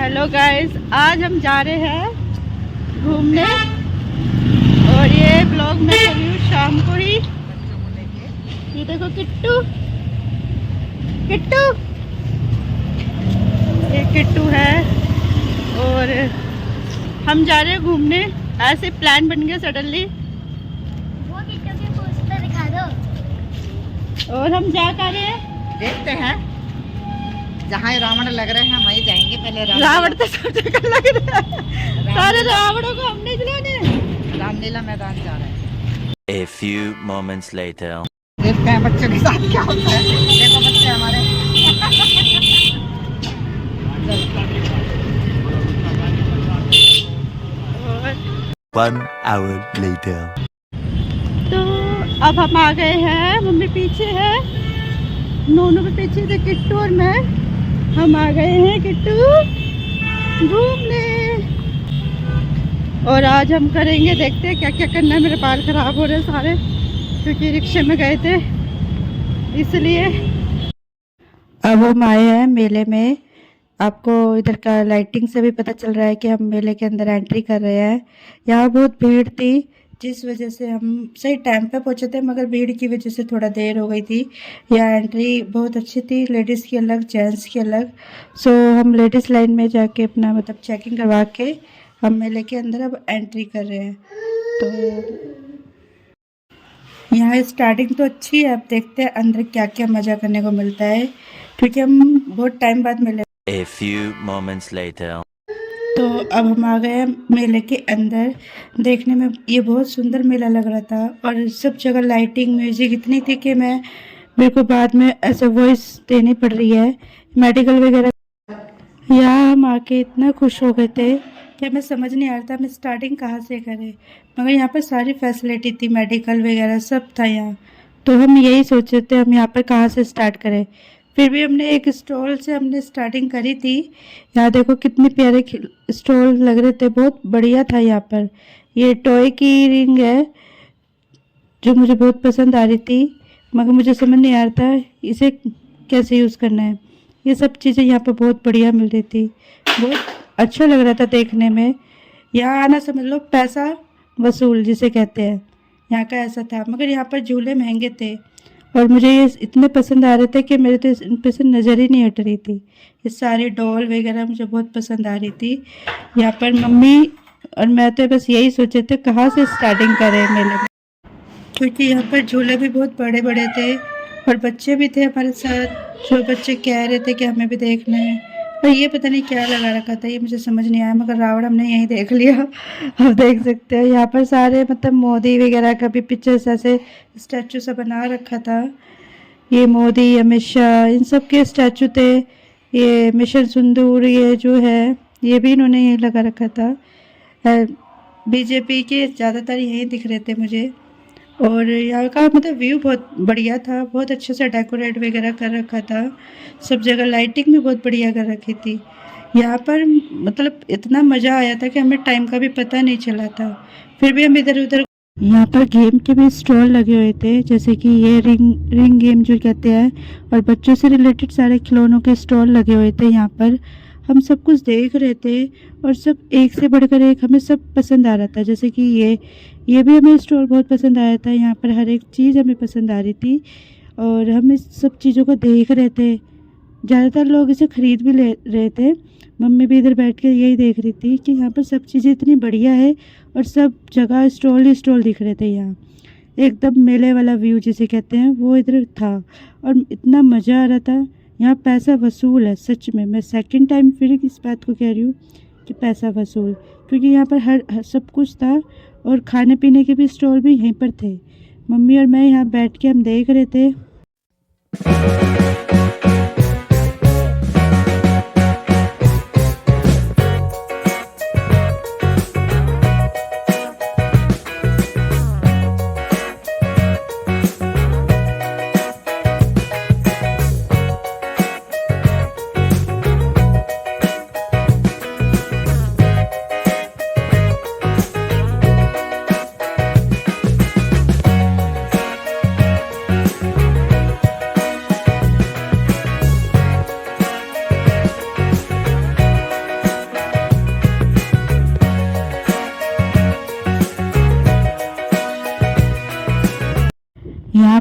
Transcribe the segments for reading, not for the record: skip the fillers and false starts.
Hello guys, आज हम जा रहे हैं घूमने और ये ब्लॉग मैं कर रही हूँ शाम को ही। ये देखो किट्टू किट्टू, ये किट्टू है और हम जा रहे हैं घूमने। ऐसे प्लान बन गया सडनली। वो किट्टू की पोस्ट तो दिखा दो। और हम जा कर रहे हैं, देखते हैं जहाँ रावण लग रहे हैं वहीं जाएंगे। पहले रावण तो सब जगह लग रहा है। सारे रावणों को हमने चलाने। रामलीला मैदान जा रहे हैं। A few moments later. देखते हैं बच्चों के साथ क्या होता है। देखो बच्चे हमारे। 1 hour later. तो अब हम आ गए हैं, मम्मी पीछे है, नोनू भी पीछे थे, किट्टू और मैं। हम आ गए हैं किट्टू घूमने और आज हम करेंगे, देखते हैं क्या क्या करना है। मेरे बाल खराब हो रहे हैं सारे क्योंकि रिक्शे में गए थे इसलिए। अब हम आए हैं मेले में। आपको इधर का लाइटिंग से भी पता चल रहा है कि हम मेले के अंदर एंट्री कर रहे हैं। यहाँ बहुत भीड़ थी जिस वजह से हम सही टाइम पे पहुँचे थे, मगर भीड़ की वजह से थोड़ा देर हो गई थी। यहाँ एंट्री बहुत अच्छी थी, लेडीज़ की अलग जेंट्स की अलग। सो हम लेडीज़ लाइन में जाके अपना मतलब चेकिंग करवा के हम मेले के अंदर अब एंट्री कर रहे हैं। तो यहाँ स्टार्टिंग तो अच्छी है, अब देखते हैं अंदर क्या क्या मज़ा करने को मिलता है क्योंकि हम बहुत टाइम बाद मिले। A few moments later. तो अब हम आ गए हैं मेले के अंदर। देखने में ये बहुत सुंदर मेला लग रहा था और सब जगह लाइटिंग म्यूजिक इतनी थी कि मेरे को बाद में ऐसे वॉइस देनी पड़ रही है। मेडिकल वगैरह यहाँ हम आके इतना खुश हो गए थे कि हमें समझ नहीं आ रहा था हमें स्टार्टिंग कहाँ से करें, मगर यहाँ पर सारी फैसिलिटी थी, मेडिकल वगैरह सब था यहाँ। तो हम यही सोचे थे हम यहाँ पर कहाँ से स्टार्ट करें। फिर भी हमने एक स्टॉल से हमने स्टार्टिंग करी थी। यहाँ देखो कितने प्यारे स्टॉल लग रहे थे, बहुत बढ़िया था। यहाँ पर ये टॉय की रिंग है जो मुझे बहुत पसंद आ रही थी, मगर मुझे समझ नहीं आ रहा था इसे कैसे यूज़ करना है। ये सब चीज़ें यहाँ पर बहुत बढ़िया मिल रही थी, बहुत अच्छा लग रहा था देखने में। यहाँ आना समझ लो पैसा वसूल जिसे कहते हैं, यहाँ का ऐसा था। मगर यहाँ पर झूले महंगे थे और मुझे ये इतने पसंद आ रहे थे कि मेरे तो इन पे से नज़र ही नहीं हट रही थी। ये सारी डॉल वगैरह मुझे बहुत पसंद आ रही थी। यहाँ पर मम्मी और मैं तो बस यही सोचे थे कहाँ से स्टार्टिंग करें मेले में, क्योंकि यहाँ पर झूले भी बहुत बड़े बड़े थे और बच्चे भी थे हमारे साथ जो बच्चे कह रहे थे कि हमें भी देखना है। और ये पता नहीं क्या लगा रखा था, ये मुझे समझ नहीं आया, मगर रावण हमने यहीं देख लिया। आप देख सकते हो यहाँ पर सारे मतलब मोदी वगैरह का भी पिक्चर्स ऐसे स्टैचू सा बना रखा था। ये मोदी अमित शाह इन सब के स्टैचू थे। ये मिशन सिंदूर ये जो है ये भी इन्होंने यहीं लगा रखा था। बीजेपी के ज़्यादातर यहीं दिख रहे थे मुझे। और यहाँ का मतलब व्यू बहुत बढ़िया था, बहुत अच्छे से डेकोरेट वगैरह कर रखा था, सब जगह लाइटिंग भी बहुत बढ़िया कर रखी थी। यहाँ पर मतलब इतना मज़ा आया था कि हमें टाइम का भी पता नहीं चला था। फिर भी हम इधर उधर। यहाँ पर गेम के भी स्टॉल लगे हुए थे, जैसे कि ये रिंग गेम जो कहते हैं, और बच्चों से रिलेटेड सारे खिलौनों के स्टॉल लगे हुए थे। यहाँ पर हम सब कुछ देख रहे थे और सब एक से बढ़कर एक हमें सब पसंद आ रहा था। जैसे कि ये भी हमें स्टोर बहुत पसंद आया था। यहाँ पर हर एक चीज़ हमें पसंद आ रही थी और हम इस सब चीज़ों को देख रहे थे। ज़्यादातर लोग इसे ख़रीद भी ले रहे थे। मम्मी भी इधर बैठ के यही देख रही थी कि यहाँ पर सब चीज़ें इतनी बढ़िया है और सब जगह स्टॉल ही स्टॉल दिख रहे थे। यहाँ एकदम मेले वाला व्यू जिसे कहते हैं वो इधर था और इतना मज़ा आ रहा था। यहाँ पैसा वसूल है सच में। मैं सेकंड टाइम फिर इस बात को कह रही हूँ कि पैसा वसूल, क्योंकि यहाँ पर हर सब कुछ था और खाने पीने के भी स्टॉल भी यहीं पर थे। मम्मी और मैं यहाँ बैठ के हम देख रहे थे।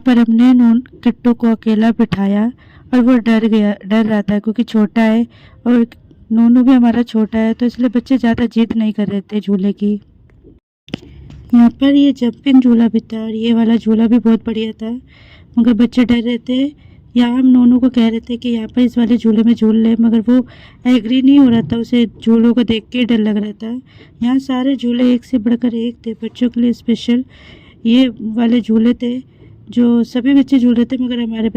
पर हमने किट्टू को अकेला बिठाया और वो डर रहा था क्योंकि छोटा है और नोनू भी हमारा छोटा है, तो इसलिए बच्चे ज़्यादा जिद नहीं कर रहे थे झूले की। यहाँ पर ये जंपिंग झूला भी था और ये वाला झूला भी बहुत बढ़िया था, मगर बच्चे डर रहे थे। यहाँ हम नोनू को कह रहे थे कि यहाँ पर इस वाले झूले में झूल ले, मगर वो एग्री नहीं हो रहा था, उसे झूलों को देख के डर लग रहा था। यहाँ सारे झूले एक से बढ़कर एक थे, बच्चों के लिए स्पेशल ये वाले झूले थे जो सभी बच्चे झूल रहे थे, मगर हमारे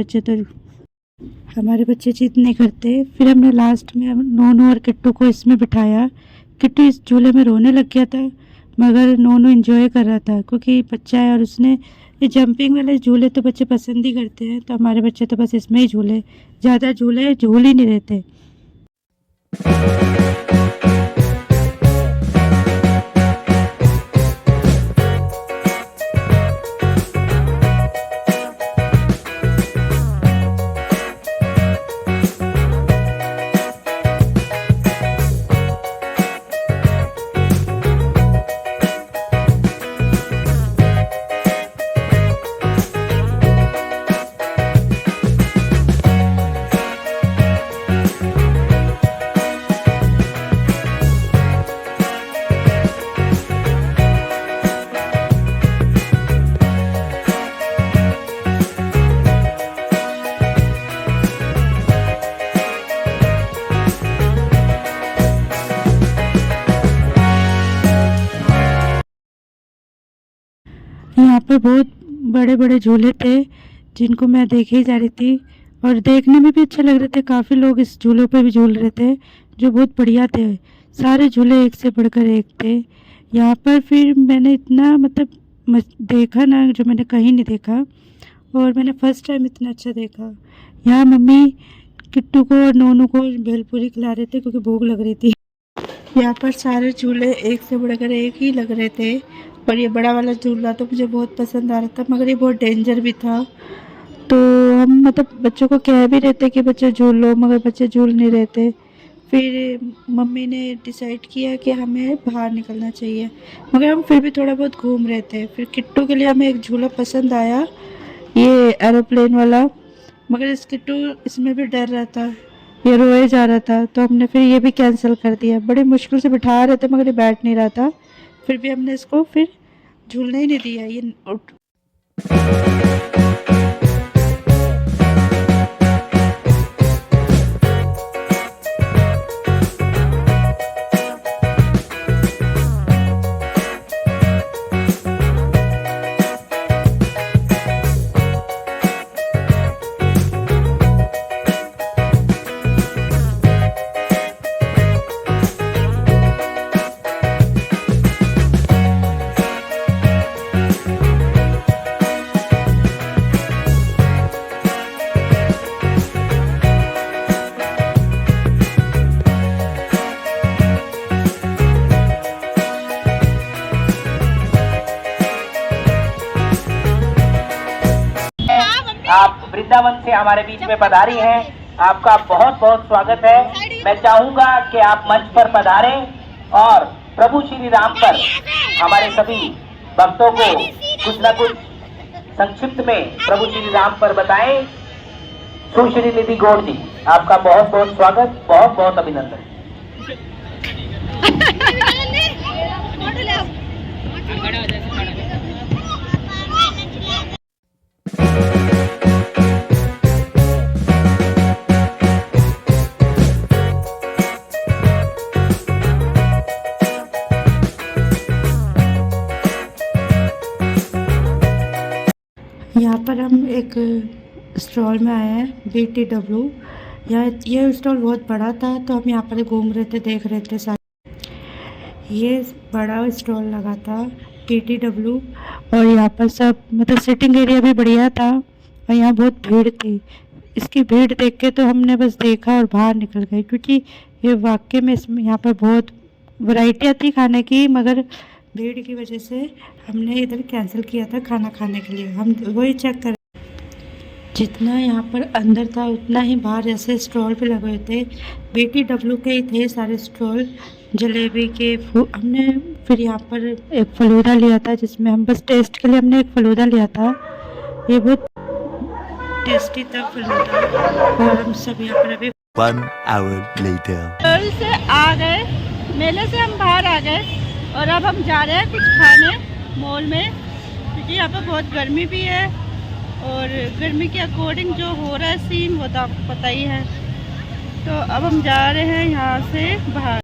बच्चे जिद नहीं करते। फिर हमने लास्ट में नोनू और किट्टू को इसमें बिठाया। किट्टू इस झूले में रोने लग गया था, मगर नोनू एंजॉय कर रहा था क्योंकि बच्चा है और उसने ये जंपिंग वाले झूले तो बच्चे पसंद ही करते हैं, तो हमारे बच्चे तो बस इसमें ही झूले, ज़्यादा झूल ही नहीं रहते। यहाँ पर बहुत बड़े बड़े झूले थे जिनको मैं देखे ही जा रही थी और देखने में भी अच्छे लग रहे थे। काफ़ी लोग इस झूलों पे भी झूल रहे थे जो बहुत बढ़िया थे। सारे झूले एक से बढ़कर एक थे। यहाँ पर फिर मैंने इतना देखा ना जो मैंने कहीं नहीं देखा, और मैंने फर्स्ट टाइम इतना अच्छा देखा। यहाँ मम्मी किट्टू को और नोनू को भेलपूरी खिला रहे थे क्योंकि भूख लग रही थी। यहाँ पर सारे झूले एक से बढ़कर एक ही लग रहे थे, और ये बड़ा वाला झूला तो मुझे बहुत पसंद आ रहा था, मगर ये बहुत डेंजर भी था। तो हम बच्चों को कह भी रहे थे कि बच्चे झूल लो, मगर बच्चे झूल नहीं रहे थे। फिर मम्मी ने डिसाइड किया कि हमें बाहर निकलना चाहिए, मगर हम फिर भी थोड़ा बहुत घूम रहे थे। फिर किट्टू के लिए हमें एक झूला पसंद आया, ये एरोप्लेन वाला, मगर किट्टू इसमें भी डर रहा था, ये रोए जा रहा था, तो हमने फिर ये भी कैंसिल कर दिया। बड़ी मुश्किल से बिठा रहे थे मगर ये बैठ नहीं रहा था, फिर भी हमने इसको फिर झूलने ही नहीं दिया। ये आप वृंदावन से हमारे बीच में पधारी हैं, आपका बहुत बहुत स्वागत है। मैं चाहूंगा कि आप मंच पर पधारें और प्रभु श्री राम पर हमारे सभी भक्तों को कुछ न कुछ संक्षिप्त में प्रभु श्री राम पर बताएं। सुश्री निधि गौड़ जी, आपका बहुत बहुत स्वागत, बहुत बहुत अभिनंदन। यहाँ पर हम एक स्टॉल में आए हैं, BTW। ये स्टॉल बहुत बड़ा था, तो हम यहाँ पर घूम रहे थे, देख रहे थे सारे। ये बड़ा स्टॉल लगा था BTW, और यहाँ पर सब सिटिंग एरिया भी बढ़िया था, और यहाँ बहुत भीड़ थी। इसकी भीड़ देख के तो हमने बस देखा और बाहर निकल गए, क्योंकि ये वाकई में इसमें यहाँ पर बहुत वैरायटियाँ थी खाने की, मगर भीड़ की वजह से हमने इधर कैंसिल किया था खाना खाने के लिए। हम वही चेक कर, जितना यहाँ पर अंदर था उतना ही बाहर जैसे स्टॉल पे लगे हुए थे। BTW के ही थे सारे स्टॉल, जलेबी के। हमने फिर यहाँ पर एक फलूदा लिया था, जिसमें हम बस टेस्ट के लिए हमने एक फलूदा लिया था। ये बहुत टेस्टी था फलूदा। और हम सब यहाँ पर अभी 1 hour later. मॉल से आ गए, मेले से हम बाहर आ गए और अब हम जा रहे हैं कुछ खाने मॉल में, क्योंकि यहाँ पर बहुत गर्मी भी है और गर्मी के अकॉर्डिंग जो हो रहा है सीन वो तो आपको पता ही है। तो अब हम जा रहे हैं यहाँ से बाहर।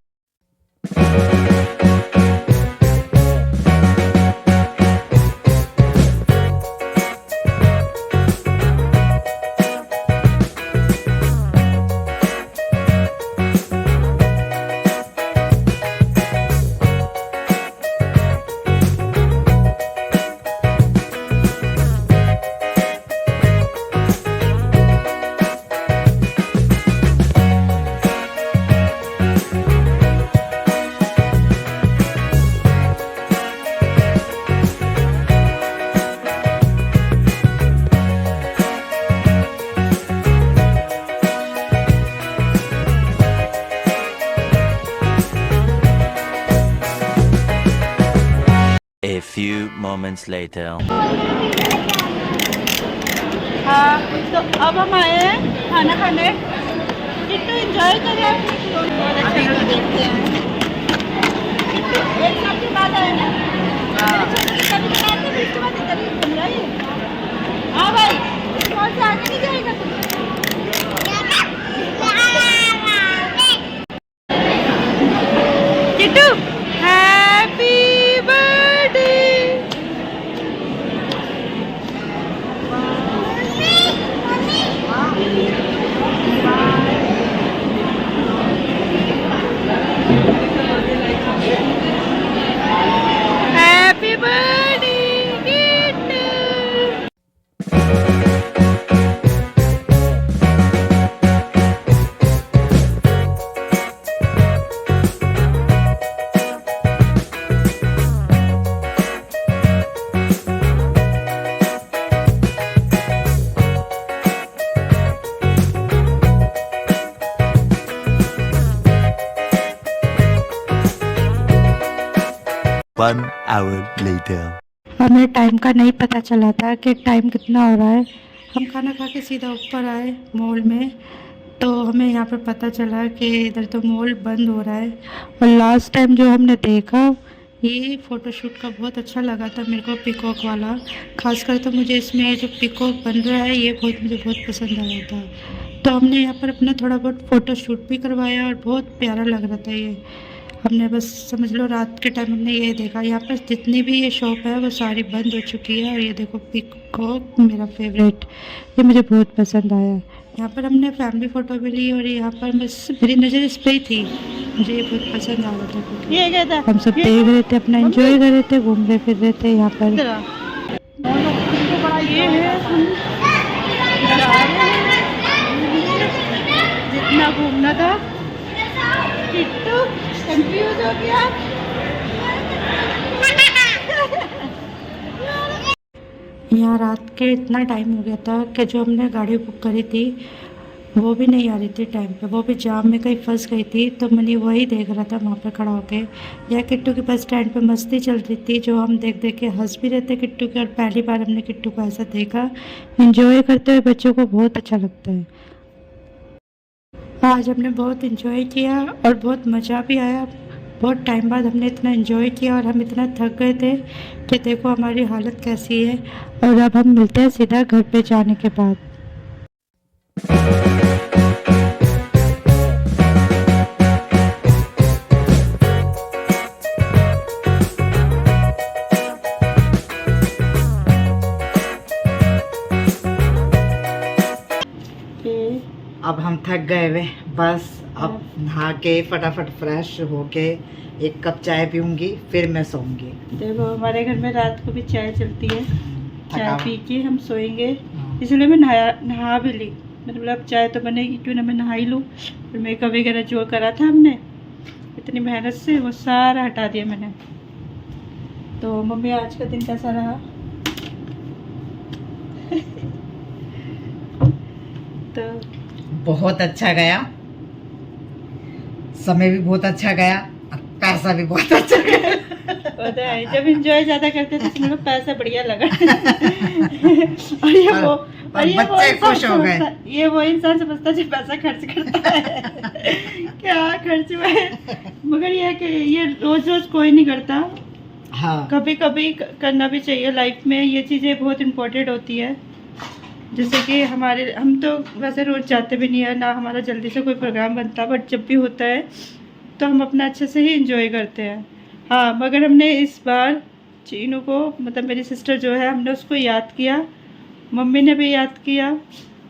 A few moments later. हाँ, तो अब हम आए हैं खाना खाने। किट्टू एंजॉय करें अपनी बहुत अच्छा लगा। देखते हैं। किट्टू एक साल के बाद आए ना? कभी बनाए थे, फिर उसके बाद इधर ही घूम रहा है। हाँ भाई, इस मॉल से आगे नहीं जाएगा तू? Kittu happy birthday. Happy birthday Kittu. 1 hour later. हमें टाइम का नहीं पता चला था कि टाइम कितना हो रहा है। हम खाना खा के सीधा ऊपर आए मॉल में, तो हमें यहाँ पर पता चला कि इधर तो मॉल बंद हो रहा है। और लास्ट टाइम जो हमने देखा ये फ़ोटोशूट का बहुत अच्छा लगा था मेरे को, पिकॉक वाला। खासकर तो मुझे इसमें जो पिकॉक बन रहा है ये मुझे बहुत पसंद आया था। तो हमने यहाँ पर अपना थोड़ा बहुत फ़ोटोशूट भी करवाया और बहुत प्यारा लग रहा था ये। हमने बस समझ लो रात के टाइम हमने ये देखा। यहाँ पर जितनी भी ये शॉप है वो सारी बंद हो चुकी है। और ये देखो पिकॉक मेरा फेवरेट, ये मुझे बहुत पसंद आया। यहाँ पर हमने फैमिली फ़ोटो भी ली और यहाँ पर बस मेरी नज़र इस पर ही थी, मुझे ये बहुत पसंद आ रहा था क्योंकि ये क्या था? हम सब देख रहे थे, अपना एंजॉय कर रहे थे, घूम रहे फिर रहे थे यहाँ पर। ये है हम जा रहे हैं, जितना घूमना था। किट्टू कंफ्यूज हो गया। यहाँ रात के इतना टाइम हो गया था कि जो हमने गाड़ी बुक करी थी वो भी नहीं आ रही थी टाइम पे, वो भी जाम में कहीं फंस गई थी। तो मैंने वही देख रहा था वहाँ पर खड़ा होके। या किट्टू के बस स्टैंड पे मस्ती चल रही थी जो हम देख देख के हंस भी रहे थे किट्टू के। और पहली बार हमने किट्टू को ऐसा देखा, एंजॉय करते हुए बच्चों को बहुत अच्छा लगता है। आज हमने बहुत एंजॉय किया और बहुत मज़ा भी आया। बहुत टाइम बाद हमने इतना एंजॉय किया और हम इतना थक गए थे कि देखो हमारी हालत कैसी है। और अब हम मिलते हैं सीधा घर पे जाने के बाद। अब हम थक गए वे, बस अब नहा के फटाफट फ्रेश होके एक कप चाय पीऊंगी, फिर मैं सोऊंगी। देखो हमारे घर में रात को भी चाय चलती है, चाय थकावट। पी के हम सोएंगे। इसलिए मैं नहा भी ली। मतलब अब चाय तो बनेगी, क्यों ना मैं नहा ही लूँ। फिर मेकअप वगैरह जो करा था हमने इतनी मेहनत से वो सारा हटा दिया मैंने। तो मम्मी आज का दिन कैसा रहा? तो बहुत अच्छा गया, समय भी बहुत अच्छा गया और पैसा भी बहुत अच्छा गया। वो तो है, जब इंजॉय ज्यादा करते थे तो मतलब पैसा बढ़िया लगा। और ये वो और बच्चे खुश हो गए। ये वो इंसान समझता है जो पैसा खर्च करता है। क्या खर्च हुआ है, मगर ये है कि ये रोज रोज कोई नहीं करता, हाँ कभी कभी करना भी चाहिए लाइफ में। ये चीज़ें बहुत इम्पोर्टेंट होती है। जैसे कि हम तो वैसे रोज जाते भी नहीं है ना, हमारा जल्दी से कोई प्रोग्राम बनता, बट जब भी होता है तो हम अपना अच्छे से ही इंजॉय करते हैं। हाँ, मगर हमने इस बार चीनू को, मतलब मेरी सिस्टर जो है, हमने उसको याद किया, मम्मी ने भी याद किया,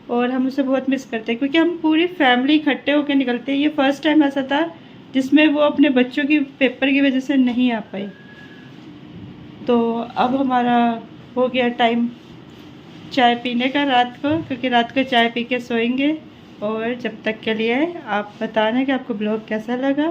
और हम उसे बहुत मिस करते हैं क्योंकि हम पूरी फैमिली इकट्ठे होकर निकलते हैं। ये फर्स्ट टाइम ऐसा था जिसमें वो अपने बच्चों की पेपर की वजह से नहीं आ पाई। तो अब हमारा हो गया टाइम चाय पीने का रात को, क्योंकि रात को चाय पी के सोएंगे। और जब तक के लिए आप बताना कि आपको ब्लॉग कैसा लगा।